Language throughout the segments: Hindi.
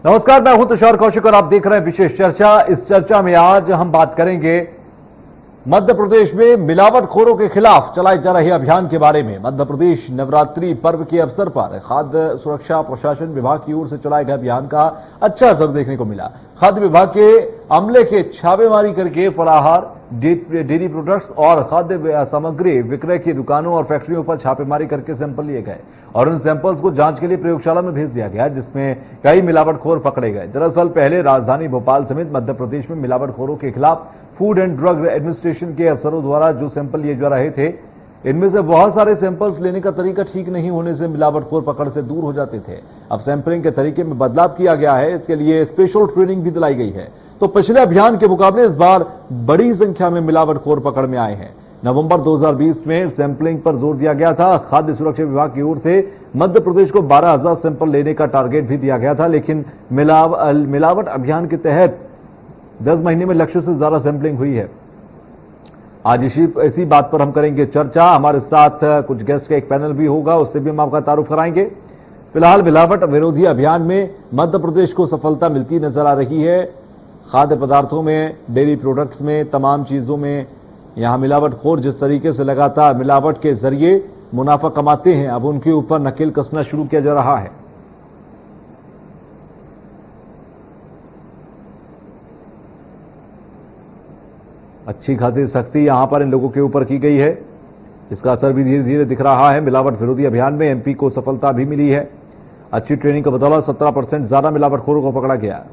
नमस्कार, मैं हूं तुषार कौशिक और आप देख रहे हैं विशेष चर्चा। इस चर्चा में आज हम बात करेंगे मध्य प्रदेश में मिलावटखोरों के खिलाफ चलाए जा रहे अभियान के बारे में। मध्य प्रदेश नवरात्रि पर्व के अवसर पर खाद्य सुरक्षा प्रशासन विभाग की ओर से चलाए गए अभियान का अच्छा असर देखने को मिला। खाद्य विभाग के अमले के छापेमारी करके फलाहार, डेयरी प्रोडक्ट्स और खाद्य सामग्री विक्रय की दुकानों और फैक्ट्रियों पर छापेमारी करके सैंपल लिए गए और उन सैंपल्स को जांच के लिए प्रयोगशाला में भेज दिया गया, जिसमें कई मिलावटखोर पकड़े गए। दरअसल पहले राजधानी भोपाल समेत मध्य प्रदेश में मिलावटखोरों के खिलाफ फूड एंड ड्रग एडमिनिस्ट्रेशन के अफसरों द्वारा जो सैंपल लिए जा रहे थे, इनमें से बहुत सारे सैंपल्स लेने का तरीका ठीक नहीं होने से मिलावटखोर पकड़ से दूर हो जाते थे। अब सैंपलिंग के तरीके में बदलाव किया गया है, इसके लिए स्पेशल ट्रेनिंग भी दिलाई गई है। तो पिछले अभियान के मुकाबले इस बार बड़ी संख्या में मिलावटखोर पकड़ में आए हैं। नवंबर 2020 में सैंपलिंग पर जोर दिया गया था। खाद्य सुरक्षा विभाग की ओर से मध्य प्रदेश को 12,000 सैंपल लेने का टारगेट भी दिया गया था, लेकिन मिलावट अभियान के तहत 10 महीने में लक्ष्य से ज्यादा सैंपलिंग हुई है। आज इसी बात पर हम करेंगे चर्चा। हमारे साथ कुछ गेस्ट का एक पैनल भी होगा, उससे भी हम आपका तारुफ कराएंगे। फिलहाल मिलावट विरोधी अभियान में मध्य प्रदेश को सफलता मिलती नजर आ रही है। खाद्य पदार्थों में, डेयरी प्रोडक्ट्स में, तमाम चीजों में यहां मिलावटखोर जिस तरीके से लगातार मिलावट के जरिए मुनाफा कमाते हैं, अब उनके ऊपर नकेल कसना शुरू किया जा रहा है। अच्छी खासी सख्ती यहां पर इन लोगों के ऊपर की गई है, इसका असर भी धीरे धीरे दिख रहा है। मिलावट विरोधी अभियान में एमपी को सफलता भी मिली है। अच्छी ट्रेनिंग के बदौलत 17% ज्यादा मिलावटखोरों को पकड़ा गया।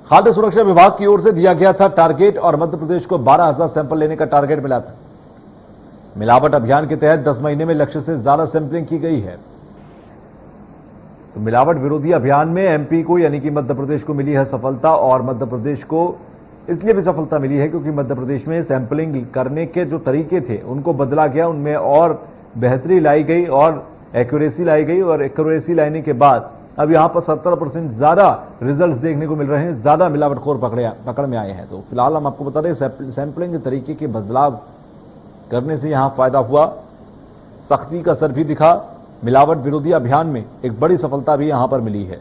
खाद्य सुरक्षा विभाग की ओर से दिया गया था टारगेट और मध्य प्रदेश को 12,000 सैंपल लेने का टारगेट मिला था। मिलावट अभियान के तहत 10 महीने में लक्ष्य से ज्यादा सैंपलिंग की गई है। तो मिलावट विरोधी अभियान में एमपी को यानी कि मध्य प्रदेश को मिली है सफलता, और मध्य प्रदेश को इसलिए भी सफलता मिली है क्योंकि मध्य प्रदेश में सैंपलिंग करने के जो तरीके थे उनको बदला गया, उनमें और बेहतरी लाई गई और एक्यूरेसी लाई गई, और एक्यूरेसी लाने के बाद अब यहां पर 17% ज्यादा रिजल्ट्स देखने को मिल रहे हैं, ज्यादा मिलावटखोर पकड़ में आए हैं। तो फिलहाल हम आपको बता दें सैंपलिंग के तरीके के बदलाव करने से यहां फायदा हुआ, सख्ती का असर भी दिखा। मिलावट विरोधी अभियान में एक बड़ी सफलता भी यहां पर मिली है।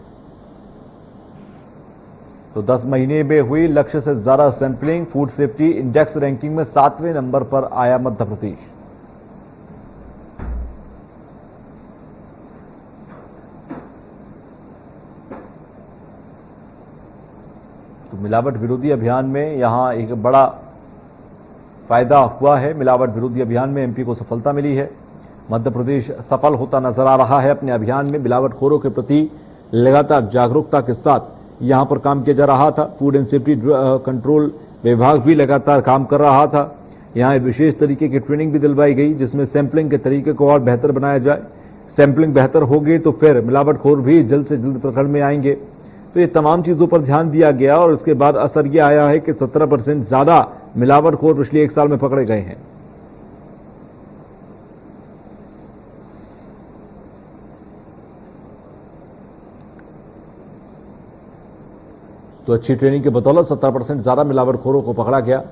तो 10 महीने में हुई लक्ष्य से ज्यादा sampling, food safety index ranking में 7वें नंबर पर आया मध्य प्रदेश। तो मिलावट विरोधी अभियान में यहां एक बड़ा फायदा हुआ है। मिलावट विरोधी अभियान में एमपी को सफलता मिली है। मध्य प्रदेश सफल होता नजर आ रहा है अपने अभियान में। मिलावटखोरों के प्रति लगातार जागरूकता के साथ यहां पर काम किया जा रहा था। फूड एंड सेफ्टी कंट्रोल विभाग भी लगातार काम कर रहा था। यहां एक विशेष तरीके की ट्रेनिंग भी दिलवाई गई, जिसमें सैंपलिंग के तरीके को और बेहतर बनाया जाए। सैंपलिंग बेहतर होगी तो फिर मिलावटखोर भी जल्द से जल्द पकड़ में आएंगे। तो ये तमाम चीजों पर ध्यान दिया गया और उसके बाद असर यह आया है कि 17% ज्यादा मिलावटखोर पिछले 1 साल में पकड़े गए हैं। तो अच्छी ट्रेनिंग के बदौलत 17% ज्यादा मिलावटखोरों को पकड़ा गया।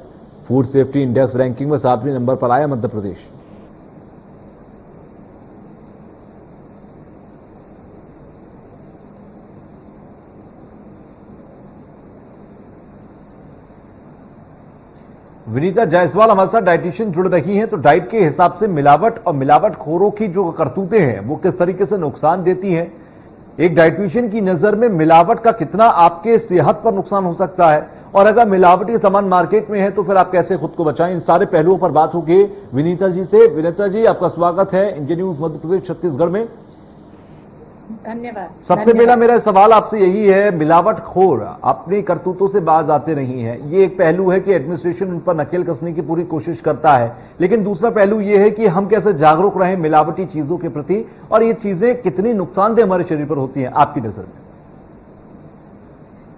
फूड सेफ्टी इंडेक्स रैंकिंग में 7वें नंबर पर आया मध्य प्रदेश। विनीता जायसवाल हमारे साथ डाइटिशियन जुड़ रही हैं। तो डाइट के हिसाब से मिलावट और मिलावटखोरों की जो करतूतें हैं वो किस तरीके से नुकसान देती हैं, एक डाइटिशियन की नजर में मिलावट का कितना आपके सेहत पर नुकसान हो सकता है, और अगर मिलावटी सामान मार्केट में है तो फिर आप कैसे खुद को बचाएं, इन सारे पहलुओं पर बात होगी विनीता जी से। विनीता जी, आपका स्वागत है इंडिया न्यूज मध्य प्रदेश छत्तीसगढ़ में। धन्यवाद। सबसे पहला मेरा सवाल आपसे यही है, मिलावटखोर अपनी करतूतों से बाज आते नहीं है। ये एक पहलू है कि एडमिनिस्ट्रेशन उन पर नकेल कसने की पूरी कोशिश करता है, लेकिन दूसरा पहलू ये है कि हम कैसे जागरूक रहें मिलावटी चीजों के प्रति, और ये चीजें कितनी नुकसानदेह हमारे शरीर पर होती हैं आपकी नजर में।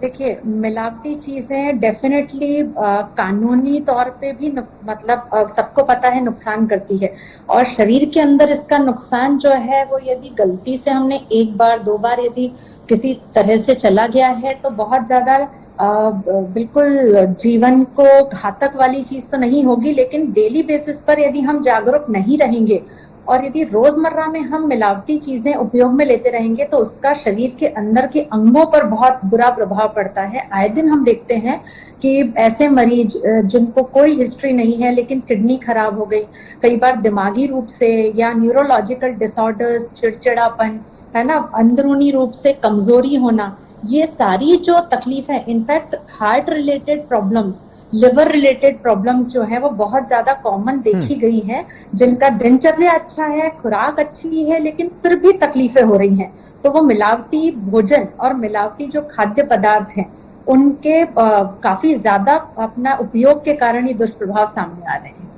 देखिए, मिलावटी चीजें डेफिनेटली कानूनी तौर पे भी मतलब सबको पता है नुकसान करती है, और शरीर के अंदर इसका नुकसान जो है वो यदि गलती से हमने 1 बार 2 बार यदि किसी तरह से चला गया है तो बहुत ज्यादा बिल्कुल जीवन को घातक वाली चीज तो नहीं होगी, लेकिन डेली बेसिस पर यदि हम जागरूक नहीं रहेंगे और यदि रोजमर्रा में हम मिलावटी चीजें उपयोग में लेते रहेंगे तो उसका शरीर के अंदर के अंगों पर बहुत बुरा प्रभाव पड़ता है। आए दिन हम देखते हैं कि ऐसे मरीज जिनको कोई हिस्ट्री नहीं है लेकिन किडनी खराब हो गई, कई बार दिमागी रूप से या न्यूरोलॉजिकल डिसऑर्डर्स, चिड़चिड़ापन, है ना, अंदरूनी रूप से कमजोरी होना, ये सारी जो तकलीफ है, in fact heart related problems, liver related problems जो है वो बहुत ज्यादा कॉमन देखी गई हैं, जिनका दिनचर्या अच्छा है, खुराक अच्छी है, लेकिन फिर भी तकलीफें हो रही हैं। तो वो मिलावटी भोजन और मिलावटी जो खाद्य पदार्थ हैं उनके काफी ज्यादा अपना उपयोग के कारण ये दुष्प्रभाव सामने आ रहे हैं।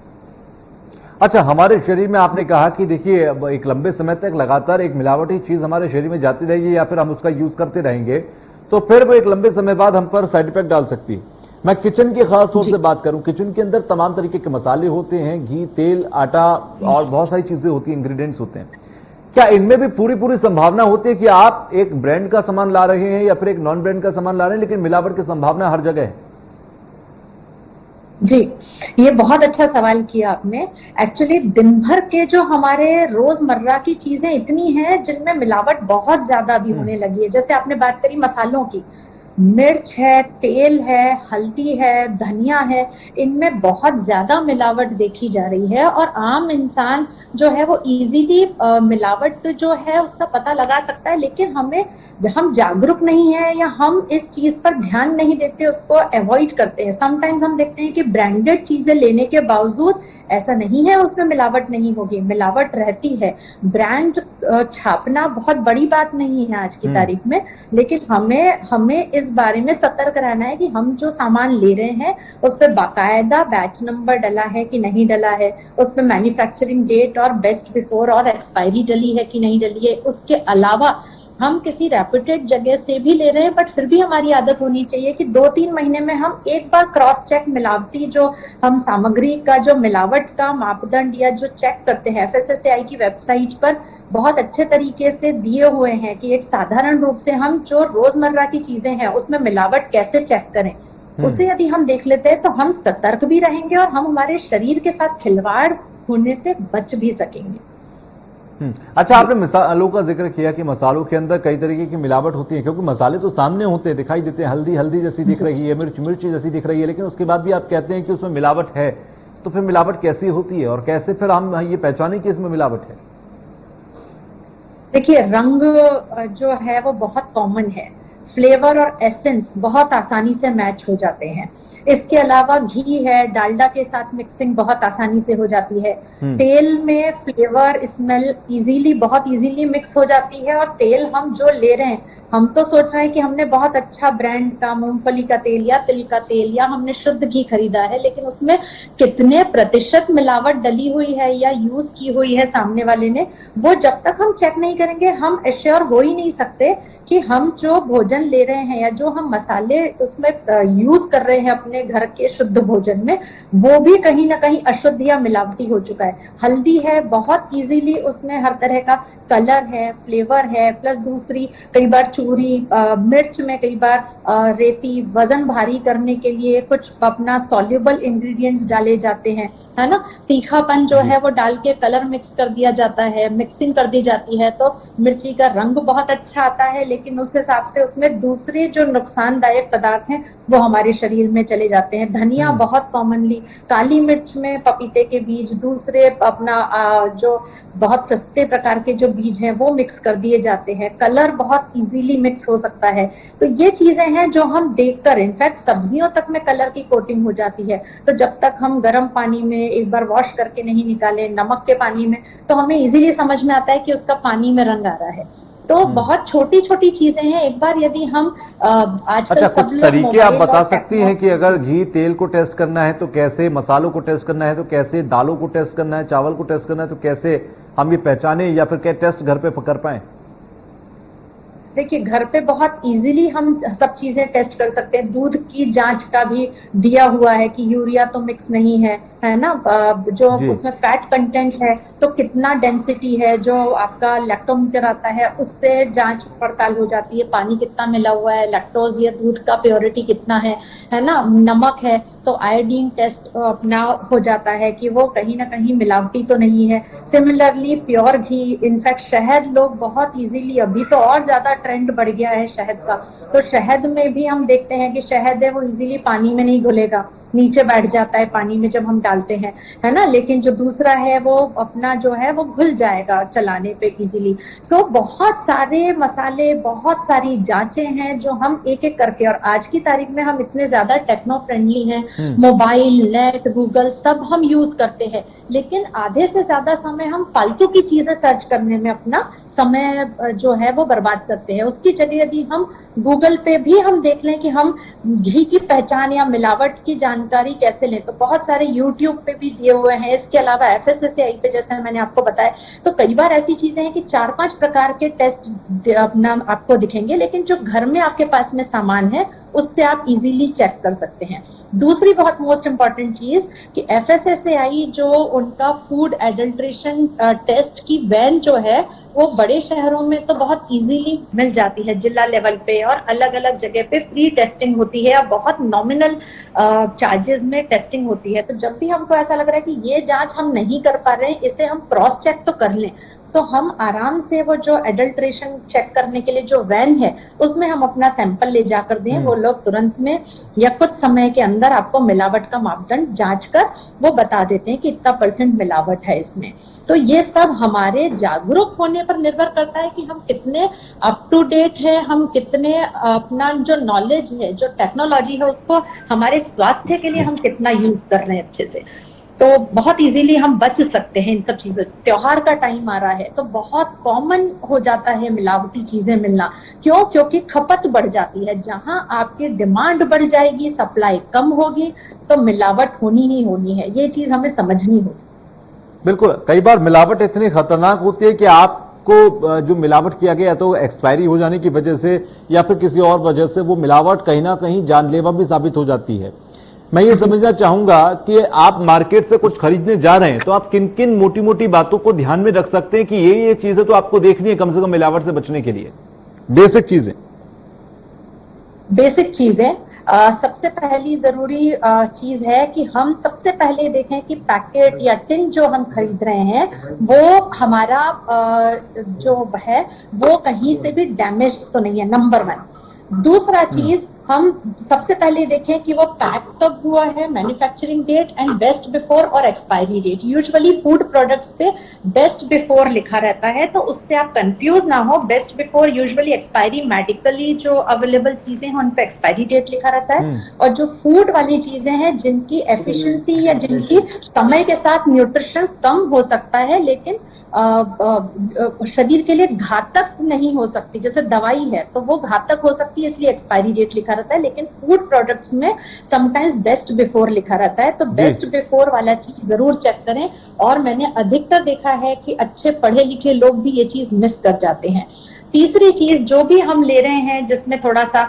अच्छा, हमारे शरीर में आपने कहा कि देखिए एक लंबे समय तक लगातार एक मिलावटी चीज हमारे शरीर में जाती रहेगी या फिर हम उसका यूज करते रहेंगे तो फिर वो एक लंबे समय बाद हम पर साइड इफेक्ट डाल सकती है। मैं किचन की खास तौर से बात करूं, किचन के अंदर तमाम तरीके के मसाले होते हैं, घी, तेल, आटा और बहुत सारी चीजें होती हैं, इंग्रेडिएंट्स होते हैं। क्या इनमें भी पूरी संभावना होती है कि आप एक ब्रांड का सामान ला रहे हैं या फिर एक नॉन ब्रांड का सामान ला रहे हैं लेकिन मिलावट की संभावना हर जगह है? जी, ये बहुत अच्छा सवाल किया आपने। एक्चुअली दिन भर के जो हमारे रोजमर्रा की चीजें इतनी हैं जिनमें मिलावट बहुत ज्यादा भी होने लगी है। जैसे आपने बात करी मसालों की, मिर्च है, तेल है, हल्दी है, धनिया है, इनमें बहुत ज्यादा मिलावट देखी जा रही है और आम इंसान जो है वो इजीली मिलावट जो है उसका पता लगा सकता है, लेकिन हम जागरूक नहीं है या हम इस चीज पर ध्यान नहीं देते, उसको अवॉइड करते हैं। समटाइम्स हम देखते हैं कि ब्रांडेड चीजें लेने के बावजूद ऐसा नहीं है उसमें मिलावट नहीं होगी, मिलावट रहती है। ब्रांड छापना बहुत बड़ी बात नहीं है आज की तारीख में, लेकिन हमें इस बारे में सतर्क रहना है कि हम जो सामान ले रहे हैं उस पर बाकायदा बैच नंबर डला है कि नहीं डला है, उस पर मैन्युफैक्चरिंग डेट और बेस्ट बिफोर और एक्सपायरी डली है कि नहीं डली है। उसके अलावा हम किसी रेप्यूटेड जगह से भी ले रहे हैं, बट फिर भी हमारी आदत होनी चाहिए कि 2-3 महीने में हम एक बार क्रॉस चेक मिलावटी जो हम सामग्री का जो मिलावट का मापदंड या जो चेक करते हैं, FSSAI की वेबसाइट पर बहुत अच्छे तरीके से दिए हुए हैं कि एक साधारण रूप से हम जो रोजमर्रा की चीजें हैं उसमें मिलावट कैसे चेक करें। उसे यदि हम देख लेते हैं तो हम सतर्क भी रहेंगे और हम हमारे शरीर के साथ खिलवाड़ होने से बच भी सकेंगे। अच्छा, आपने मसालों का जिक्र किया कि मसालों के अंदर कई तरीके की मिलावट होती है, क्योंकि मसाले तो सामने होते हैं, दिखाई देते हैं, हल्दी जैसी दिख रही है, मिर्च जैसी दिख रही है, लेकिन उसके बाद भी आप कहते हैं कि उसमें मिलावट है। तो फिर मिलावट कैसी होती है और कैसे फिर हम ये पहचानें कि इसमें मिलावट है? देखिए, रंग जो है वो बहुत कॉमन है, फ्लेवर और एसेंस बहुत आसानी से मैच हो जाते हैं। इसके अलावा घी है, डालडा के साथ मिक्सिंग बहुत आसानी से हो जाती है। तेल में फ्लेवर, स्मेल बहुत इजीली मिक्स हो जाती है। और तेल हम जो ले रहे हैं, हम तो सोच रहे हैं कि हमने बहुत अच्छा ब्रांड का मूंगफली का तेल या तिल का तेल या हमने शुद्ध घी खरीदा है, लेकिन उसमें कितने प्रतिशत मिलावट डली हुई है या यूज की हुई है सामने वाले ने, वो जब तक हम चेक नहीं करेंगे हम एश्योर हो ही नहीं सकते कि हम जो भोजन ले रहे हैं या जो हम मसाले उसमें यूज कर रहे हैं अपने घर के शुद्ध भोजन में, वो भी कहीं ना कहीं अशुद्ध या मिलावटी हो चुका है। हल्दी है, बहुत इजीली उसमें हर तरह का कलर है, फ्लेवर है, प्लस दूसरी कई बार चूरी, मिर्च में कई बार रेती, वजन भारी करने के लिए कुछ अपना सॉल्युबल इंग्रेडिएंट्स डाले जाते हैं, है ना। तीखापन जो है वो डाल के कलर मिक्स कर दिया जाता है, मिक्सिंग कर दी जाती है, तो मिर्ची का रंग बहुत अच्छा आता है, लेकिन उस हिसाब से उसमें दूसरे जो नुकसानदायक पदार्थ हैं वो हमारे शरीर में चले जाते हैं। धनिया बहुत कॉमनली, काली मिर्च में पपीते के बीज, दूसरे अपना जो बहुत सस्ते प्रकार के जो बीज हैं वो मिक्स कर दिए जाते हैं। कलर बहुत इजीली मिक्स हो सकता है। तो ये चीजें हैं जो हम देखकर, इनफैक्ट सब्जियों तक में कलर की कोटिंग हो जाती है, तो जब तक हम गर्म पानी में एक बार वॉश करके नहीं निकालें, नमक के पानी में, तो हमें इजीली समझ में आता है कि उसका पानी में रंग आ रहा है। तो बहुत छोटी छोटी चीजें हैं। एक बार यदि हम आजकल सब कुछ तरीके आप बता सकती हैं कि अगर घी तेल को टेस्ट करना है तो कैसे, मसालों को टेस्ट करना है तो कैसे, दालों को टेस्ट करना है, चावल को टेस्ट करना है तो कैसे हम ये पहचाने, या फिर क्या टेस्ट घर पे कर पाए? देखिए, घर पे बहुत इजीली हम सब चीजें टेस्ट कर सकते हैं। दूध की जांच का भी दिया हुआ है कि यूरिया तो मिक्स नहीं है, है ना, जो जी। उसमें फैट कंटेंट है तो कितना डेंसिटी है, जो आपका लैक्टोमीटर आता है उससे जांच पड़ताल हो जाती है, पानी कितना मिला हुआ है, लैक्टोज या दूध का प्योरिटी कितना है ना, नमक है तो आयोडीन टेस्ट अपना हो जाता है कि वो कहीं ना कहीं मिलावटी तो नहीं है। सिमिलरली प्योर घी, इनफैक्ट शहद लोग बहुत इजीली, अभी तो और ज्यादा ट्रेंड बढ़ गया है शहद का, तो शहद में भी हम देखते हैं कि शहद है वो इजीली पानी में नहीं घुलेगा, नीचे बैठ जाता है पानी में जब हम डालते हैं, है ना, लेकिन जो दूसरा है वो अपना जो है वो घुल जाएगा चलाने पे इजीली। सो बहुत सारे मसाले, बहुत सारी जांचें हैं जो हम एक एक करके, और आज की तारीख में हम इतने ज्यादा टेक्नो फ्रेंडली हैं, मोबाइल, नेट, गूगल सब हम यूज करते हैं, लेकिन आधे से ज्यादा समय हम फालतू की चीजें सर्च करने में अपना समय जो है वो बर्बाद करते हैं। उसकी जगह यदि हम गूगल पे भी हम देख लें कि हम घी की पहचान या मिलावट की जानकारी कैसे लें, तो बहुत सारे यूट्यूब पे भी दिए हुए हैं। इसके अलावा FSSAI पे जैसे मैंने आपको बताया, तो कई बार ऐसी चीजें हैं कि 4-5 प्रकार के टेस्ट अपना आपको दिखेंगे, लेकिन जो घर में आपके पास में सामान है उससे आप इजीली चेक कर सकते हैं। दूसरी बहुत मोस्ट इंपॉर्टेंट चीज कि FSSAI जो उनका फूड एडल्ट्रेशन टेस्ट की वैन जो है वो बड़े शहरों में तो बहुत इजीली मिल जाती है, जिला लेवल पे और अलग अलग जगह पे फ्री टेस्टिंग होती है, बहुत नॉमिनल चार्जेस में टेस्टिंग होती है। तो जब भी हमको ऐसा लग रहा है कि ये जांच हम नहीं कर पा रहे हैं, इसे हम क्रॉस चेक तो कर लें, तो हम आराम से वो जो एडल्ट्रेशन चेक करने के लिए जो वैन है उसमें हम अपना सैंपल ले जाकर दें, वो लोग तुरंत में या कुछ समय के अंदर आपको मिलावट का मापदंड जांच कर वो बता देते हैं कि इतना % मिलावट है इसमें। तो ये सब हमारे जागरूक होने पर निर्भर करता है कि हम कितने अप टू डेट है, हम कितने अपना जो नॉलेज है, जो टेक्नोलॉजी है उसको हमारे स्वास्थ्य के लिए हम कितना यूज कर रहे हैं अच्छे से। तो बहुत इजीली हम बच सकते हैं इन सब चीजों से। त्योहार का टाइम आ रहा है तो बहुत कॉमन हो जाता है मिलावटी चीजें मिलना। क्यों? क्योंकि खपत बढ़ जाती है। जहां आपकी डिमांड बढ़ जाएगी, सप्लाई कम होगी, तो मिलावट होनी ही होनी है। ये चीज हमें समझनी होगी। बिल्कुल, कई बार मिलावट इतनी खतरनाक होती है कि आपको जो मिलावट किया गया तो एक्सपायरी हो जाने की वजह से या फिर किसी और वजह से वो मिलावट कहीं ना कहीं जानलेवा भी साबित हो जाती है। मैं ये समझना चाहूंगा कि आप मार्केट से कुछ खरीदने जा रहे हैं तो आप किन किन मोटी मोटी बातों को ध्यान में रख सकते हैं कि ये चीजें तो आपको देखनी है कम से कम मिलावट से बचने के लिए? बेसिक चीजें सबसे पहली जरूरी चीज है कि हम सबसे पहले देखें कि पैकेट या टिन जो हम खरीद रहे हैं वो हमारा जो है वो कहीं से भी डैमेज तो नहीं है, नंबर 1। दूसरा चीज, हम सबसे पहले देखें कि वो पैक कब हुआ है, manufacturing date and best before और expiry date. Usually food products पे बेस्ट बिफोर लिखा रहता है, तो उससे आप कंफ्यूज ना हो। Best before usually expiry, medically जो अवेलेबल चीजें हैं उन पे एक्सपायरी डेट लिखा रहता है, और जो फूड वाली चीजें हैं जिनकी एफिशिएंसी या जिनकी समय के साथ न्यूट्रिशन कम हो सकता है लेकिन शरीर के लिए घातक नहीं हो सकती, जैसे दवाई है तो वो घातक हो सकती है इसलिए एक्सपायरी डेट लिखा रहता है, लेकिन फूड प्रोडक्ट्स में समटाइम्स बेस्ट बिफोर लिखा रहता है। तो बेस्ट बिफोर वाला चीज जरूर चेक करें। और मैंने अधिकतर देखा है कि अच्छे पढ़े लिखे लोग भी ये चीज मिस कर जाते हैं। तीसरी चीज, जो भी हम ले रहे हैं जिसमें थोड़ा सा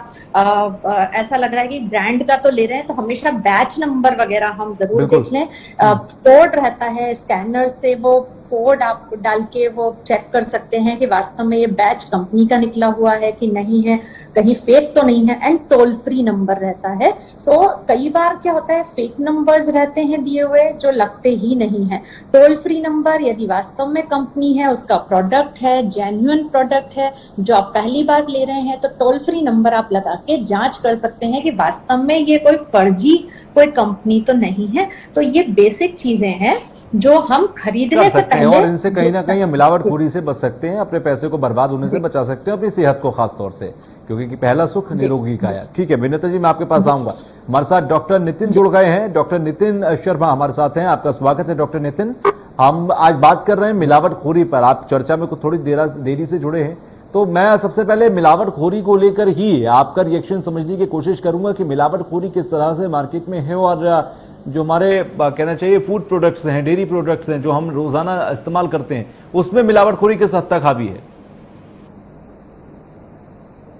ऐसा लग रहा है कि ब्रांड का तो ले रहे हैं, तो हमेशा बैच नंबर वगैरह हम जरूर देख लें। कोड रहता है, स्कैनर से वो कोड आप डाल के वो चेक कर सकते हैं कि वास्तव में ये बैच कंपनी का निकला हुआ है कि नहीं है, कहीं फेक तो नहीं है। एंड टोल फ्री नंबर रहता है। सो कई बार क्या होता है, फेक नंबर्स रहते हैं दिए हुए जो लगते ही नहीं है। टोल फ्री नंबर, यदि वास्तव में कंपनी है, उसका प्रोडक्ट है, जेन्युइन प्रोडक्ट है जो आप पहली बार ले रहे हैं, तो टोल फ्री नंबर आप लगा के जांच कर सकते हैं कि वास्तव में ये कोई फर्जी कोई कंपनी तो नहीं है। तो ये बेसिक चीजें हैं जो हम खरीदने से पहले, और इनसे कहीं ना कहीं मिलावटखोरी से बच सकते हैं, अपने पैसे को बर्बाद होने से बचा सकते हैं, अपनी सेहत को खास तौर से, क्योंकि पहला सुख निरोगी काया। ठीक है विनीता जी, मैं आपके पास आऊंगा। हमारे साथ डॉक्टर नितिन जुड़ गए हैं। डॉक्टर नितिन शर्मा हमारे साथ हैं, आपका स्वागत है। डॉक्टर नितिन, हम आज बात कर रहे हैं मिलावटखोरी पर। आप चर्चा में कुछ थोड़ी देरी से जुड़े हैं, तो मैं सबसे पहले मिलावटखोरी को लेकर ही आपका रिएक्शन समझने की कोशिश करूंगा कि मिलावटखोरी किस तरह से मार्केट में है, और जो हमारे कहना चाहिए फूड प्रोडक्ट्स हैं, डेयरी प्रोडक्ट्स हैं जो हम रोजाना इस्तेमाल करते हैं, उसमें मिलावटखोरी किस हद तक हावी है?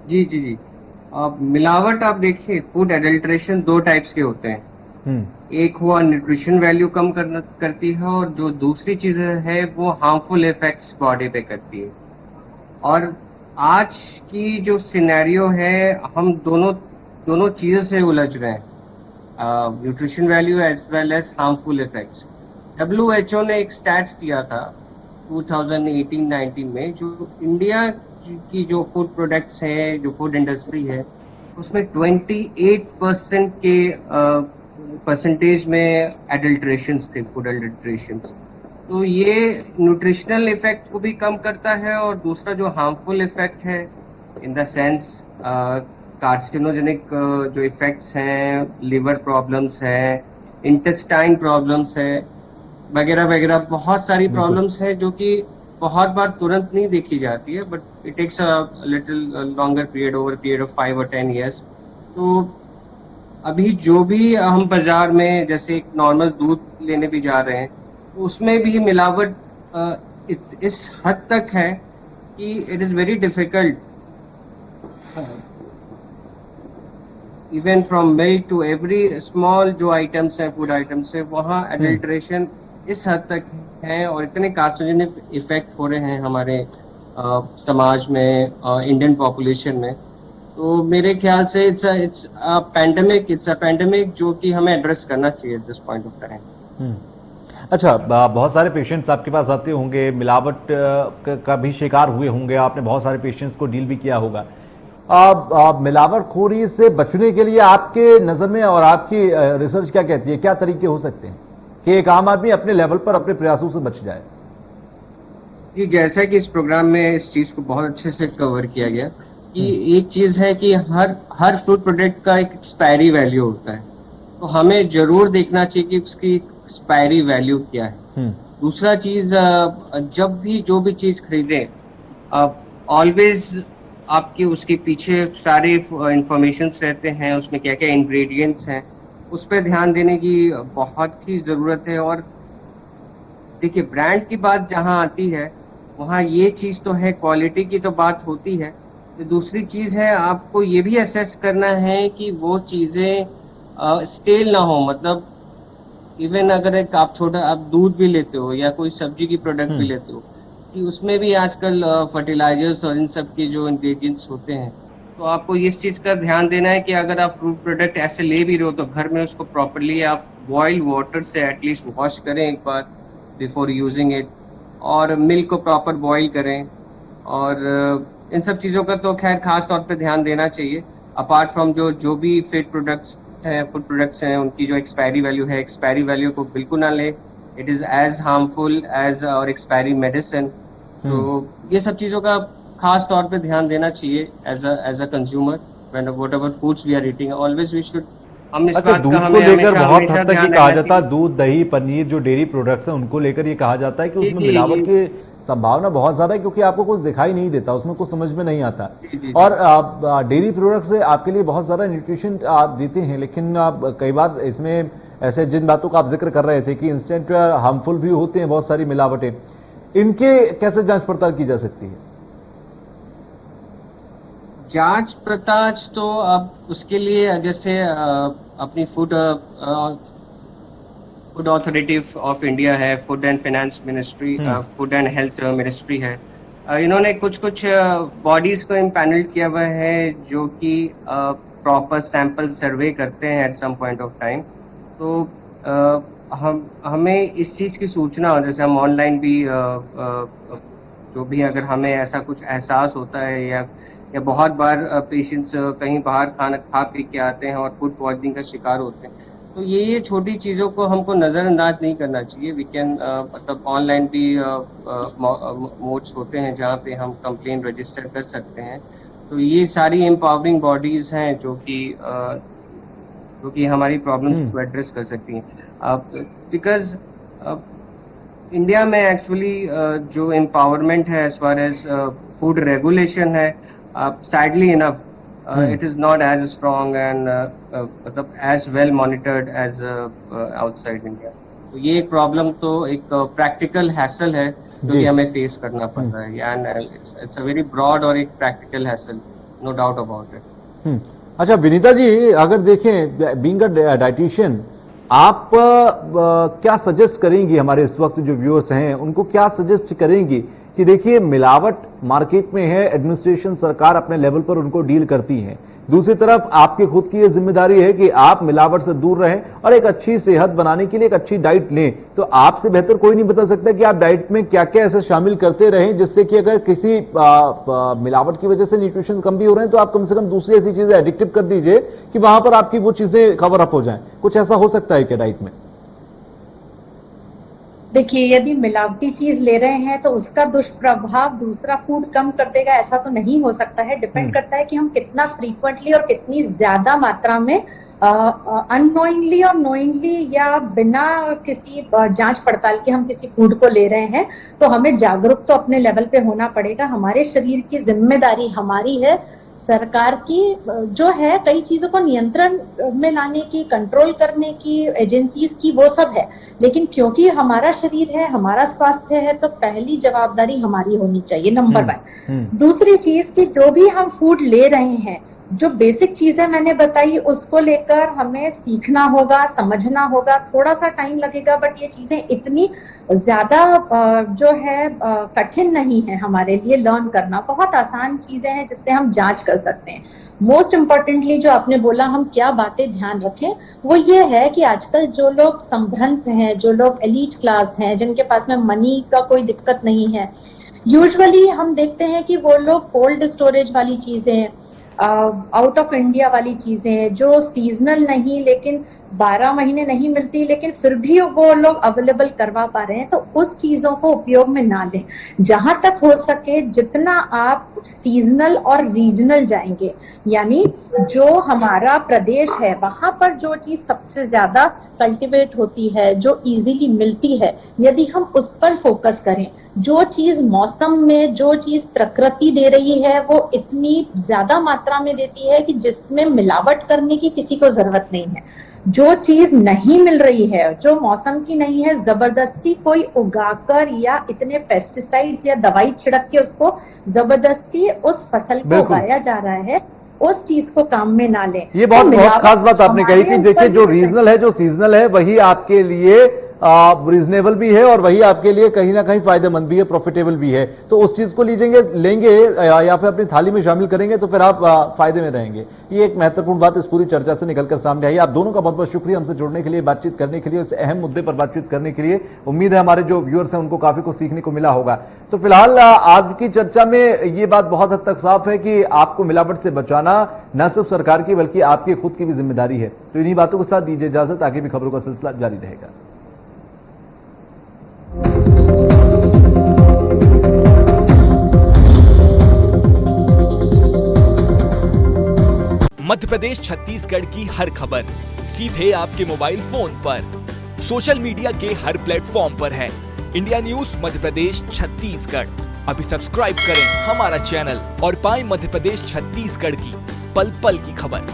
जी। अब मिलावट आप देखिए, फूड एडल्ट्रेशन 2 टाइप्स के होते हैं। एक हुआ न्यूट्रिशन वैल्यू कम करती है, और जो दूसरी चीज है वो हार्मफुल इफेक्ट्स बॉडी पे करती है। और आज की जो सिनेरियो है, हम दोनों चीजों से उलझ रहे हैं, nutrition value as well as harmful effects. WHO ने एक स्टैट्स दिया था 2018-19 में, जो इंडिया की जो फूड प्रोडक्ट्स है, जो फूड इंडस्ट्री है, उसमें 28% के परसेंटेज में एडल्ट्रेशंस थे, फूड एडल्ट्रेशंस। तो ये न्यूट्रिशनल इफेक्ट को भी कम करता है, और दूसरा जो हार्मफुल इफेक्ट है इन द सेंस कार्सिनोजेनिक जो इफेक्ट्स हैं, लिवर प्रॉब्लम्स है, इंटेस्टाइन प्रॉब्लम्स है, वगैरह वगैरह, बहुत सारी प्रॉब्लम्स है जो कि बहुत बार तुरंत नहीं देखी जाती है, but it takes a little longer period, over period of 5 और 10 years। तो अभी जो भी हम बाजार में जैसे एक नॉर्मल दूध लेने भी जा रहे हैं, उसमें भी मिलावट इस हद तक है कि it is very difficult, even from milk to every small जो आइटम्स हैं, फूड आइटम्स है, वहाँ एडल्ट्रेशन इस हद तक है, और इतने कार्सिनोजेनिक इफेक्ट हो रहे हैं हमारे समाज में, इंडियन पॉपुलेशन में। तो मेरे ख्याल से इट्स अ पैंडेमिक जो कि हमें एड्रेस करना चाहिए at this point of time. अच्छा, बहुत सारे पेशेंट्स आपके पास आते होंगे, मिलावट का भी शिकार हुए होंगे, आपने बहुत सारे पेशेंट्स को डील भी किया होगा। मिलावटखोरी से बचने के लिए आपके नजर में और आपकी रिसर्च क्या कहती है, क्या तरीके हो सकते हैं कि एक आम आदमी अपने लेवल पर अपने प्रयासों से बच जाए? जी, जैसा कि इस प्रोग्राम में इस चीज को बहुत अच्छे से कवर किया गया कि एक चीज है कि हर फूड प्रोडक्ट का एक एक्सपायरी वैल्यू होता है, तो हमें जरूर देखना चाहिए कि उसकी एक्सपायरी वैल्यू क्या है। दूसरा चीज, जब भी जो भी चीज खरीदें, ऑलवेज आपके उसके पीछे सारे इंफॉर्मेशन रहते हैं, उसमें क्या क्या इंग्रेडिएंट्स हैं, उस पर ध्यान देने की बहुत ही जरूरत है। और देखिए, ब्रांड की बात जहाँ आती है, वहाँ ये चीज तो है, क्वालिटी की तो बात होती है। तो दूसरी चीज है, आपको ये भी असेस करना है कि वो चीजें स्टेल ना हो। मतलब इवन अगर एक आप दूध भी लेते हो या कोई सब्जी की प्रोडक्ट भी लेते हो, कि उसमें भी आजकल फर्टिलाइजर्स और इन सब के जो इंग्रेडिएंट्स होते हैं, तो आपको इस चीज का ध्यान देना है कि अगर आप फ्रूट प्रोडक्ट ऐसे ले भी रहे हो, तो घर में उसको प्रॉपरली आप बॉइल्ड वाटर से एटलीस्ट वॉश करें एक बार बिफोर यूजिंग इट, और मिल्क को प्रॉपर बॉईल करें। और इन सब चीज़ों का तो खैर खास तौर पे ध्यान देना चाहिए। अपार्ट फ्रॉम जो भी फूड प्रोडक्ट्स हैं, उनकी जो एक्सपायरी वैल्यू है, एक्सपायरी वैल्यू को बिल्कुल ना ले। It is as harmful as और एक्सपायरी मेडिसिन। तो ये सब चीज़ों का खास तौर पे ध्यान देना चाहिए as a consumer, whatever foods we are eating, always we should. अच्छा, दूध को लेकर बहुत हद तक ये कहा जाता है, दूध, दही, पनीर, जो डेयरी प्रोडक्ट्स हैं, उनको लेकर ये कहा जाता है कि उसमें मिलावट की संभावना बहुत ज्यादा है, क्योंकि आपको कुछ दिखाई नहीं देता, उसमें कुछ समझ में नहीं आता। और डेयरी प्रोडक्ट्स आपके लिए बहुत ज्यादा न्यूट्रिशन देते हैं, लेकिन कई बार इसमें ऐसे जिन बातों का आप जिक्र कर रहे थे कि इंस्टेंट हार्मफुल भी होते हैं बहुत सारी मिलावटें, इनके कैसे जांच पड़ताल की जा सकती है? जांच पड़ताल तो अब उसके लिए जैसे अपनी फूड अथॉरिटी ऑफ इंडिया है, food and finance ministry, food and health ministry है, इन्होंने कुछ बॉडीज को इम्पैनल किया हुआ है जो कि प्रॉपर सैंपल सर्वे करते हैं at some point of time. तो हमें इस चीज़ की सूचना हो, जैसे हम ऑनलाइन भी जो भी अगर हमें ऐसा कुछ एहसास होता है, या बहुत बार पेशेंट्स कहीं बाहर खाना खा पी के आते हैं और फूड पॉइजनिंग का शिकार होते हैं, तो ये छोटी चीज़ों को हमको नज़रअंदाज नहीं करना चाहिए। वी कैन मतलब ऑनलाइन भी मोड्स होते हैं जहाँ पे हम कंप्लेन रजिस्टर कर सकते हैं। तो ये सारी एम्पावरिंग बॉडीज़ हैं जो कि हमारी प्रॉब्लम्स को एड्रेस कर सकती हैं। बिकॉज इंडिया में एक्चुअली जो एम्पावरमेंट है as far as food regulation है, sadly enough it is not as strong and मतलब as well monitored as outside India। तो ये एक प्रॉब्लम, तो एक प्रैक्टिकल हैसल है जो कि हमें फेस करना पड़ रहा है, and it's a very broad और एक practical hassle, no doubt about it. अच्छा विनीता जी, अगर देखें बीइंग अ डाइटिशियन, आप क्या सजेस्ट करेंगी, हमारे इस वक्त जो व्यूअर्स हैं उनको क्या सजेस्ट करेंगी कि देखिए मिलावट मार्केट में है, एडमिनिस्ट्रेशन सरकार अपने लेवल पर उनको डील करती है, दूसरी तरफ आपकी खुद की ये जिम्मेदारी है कि आप मिलावट से दूर रहें और एक अच्छी सेहत बनाने के लिए एक अच्छी डाइट लें। तो आपसे बेहतर कोई नहीं बता सकता कि आप डाइट में क्या क्या ऐसे शामिल करते रहें जिससे कि अगर किसी मिलावट की वजह से न्यूट्रिशन कम भी हो रहे हैं तो आप कम से कम दूसरी ऐसी चीजें एडिक्टिव कर दीजिए कि वहां पर आपकी वो चीजें कवर अप हो जाएं। कुछ ऐसा हो सकता है क्या डाइट में? देखिए, यदि मिलावटी चीज ले रहे हैं तो उसका दुष्प्रभाव दूसरा फूड कम कर देगा, ऐसा तो नहीं हो सकता है। डिपेंड करता है कि हम कितना फ्रीक्वेंटली और कितनी ज्यादा मात्रा में अननोइंगली और नोइंगली या बिना किसी जांच पड़ताल के हम किसी फूड को ले रहे हैं। तो हमें जागरूक तो अपने लेवल पे होना पड़ेगा। हमारे शरीर की जिम्मेदारी हमारी है, सरकार की जो है कई चीजों को नियंत्रण में लाने की, कंट्रोल करने की, एजेंसीज की, वो सब है। लेकिन क्योंकि हमारा शरीर है, हमारा स्वास्थ्य है, तो पहली जवाबदारी हमारी होनी चाहिए, नंबर 1। दूसरी चीज कि जो भी हम फूड ले रहे हैं, जो बेसिक चीजें मैंने बताई उसको लेकर हमें सीखना होगा, समझना होगा। थोड़ा सा टाइम लगेगा, बट ये चीजें इतनी ज्यादा जो है कठिन नहीं है हमारे लिए लर्न करना। बहुत आसान चीजें हैं जिससे हम जांच कर सकते हैं। मोस्ट इम्पोर्टेंटली जो आपने बोला हम क्या बातें ध्यान रखें, वो ये है कि आजकल जो लोग संभ्रांत हैं, जो लोग एलीट क्लास हैं, जिनके पास में मनी का कोई दिक्कत नहीं है, यूजुअली हम देखते हैं कि वो लोग कोल्ड स्टोरेज वाली चीजें, आउट ऑफ इंडिया वाली चीजें जो सीजनल नहीं, लेकिन 12 महीने नहीं मिलती, लेकिन फिर भी वो लोग अवेलेबल करवा पा रहे हैं, तो उस चीजों को उपयोग में ना लें। जहां तक हो सके जितना आप सीजनल और रीजनल जाएंगे, यानी जो हमारा प्रदेश है वहां पर जो चीज सबसे ज्यादा कल्टीवेट होती है, जो इजीली मिलती है, यदि हम उस पर फोकस करें, जो चीज मौसम में, जो चीज प्रकृति दे रही है, वो इतनी ज्यादा मात्रा में देती है कि जिसमें मिलावट करने की किसी को जरूरत नहीं है। जो चीज नहीं मिल रही है, जो मौसम की नहीं है, जबरदस्ती कोई उगाकर या इतने पेस्टिसाइड्स या दवाई छिड़क के उसको जबरदस्ती उस फसल को उगाया जा रहा है, उस चीज को काम में ना लें। ये बहुत खास बात आपने कही कि देखिए जो रीजनल है, जो सीजनल है, वही आपके लिए रीजनेबल भी है और वही आपके लिए कहीं ना कहीं फायदेमंद भी है, प्रॉफिटेबल भी है। तो उस चीज को लेंगे या फिर अपनी थाली में शामिल करेंगे तो फिर आप फायदे में रहेंगे। ये एक महत्वपूर्ण बात इस पूरी चर्चा से निकलकर सामने आई। आप दोनों का बहुत बहुत शुक्रिया हमसे जुड़ने के लिए, बातचीत करने के लिए, इस अहम मुद्दे पर बातचीत करने के लिए। उम्मीद है हमारे जो व्यूअर्स हैं उनको काफी कुछ सीखने को मिला होगा। तो फिलहाल आज की चर्चा में ये बात बहुत हद तक साफ है कि आपको मिलावट से बचाना न सिर्फ सरकार की बल्कि आपकी खुद की भी जिम्मेदारी है। तो इन्हीं बातों के साथ दीजिए इजाजत, आगे भी खबरों का सिलसिला जारी रहेगा। मध्य प्रदेश छत्तीसगढ़ की हर खबर सीधे आपके मोबाइल फोन पर, सोशल मीडिया के हर प्लेटफॉर्म पर है। इंडिया न्यूज मध्य प्रदेश छत्तीसगढ़, अभी सब्सक्राइब करें हमारा चैनल और पाएं मध्य प्रदेश छत्तीसगढ़ की पल पल की खबर।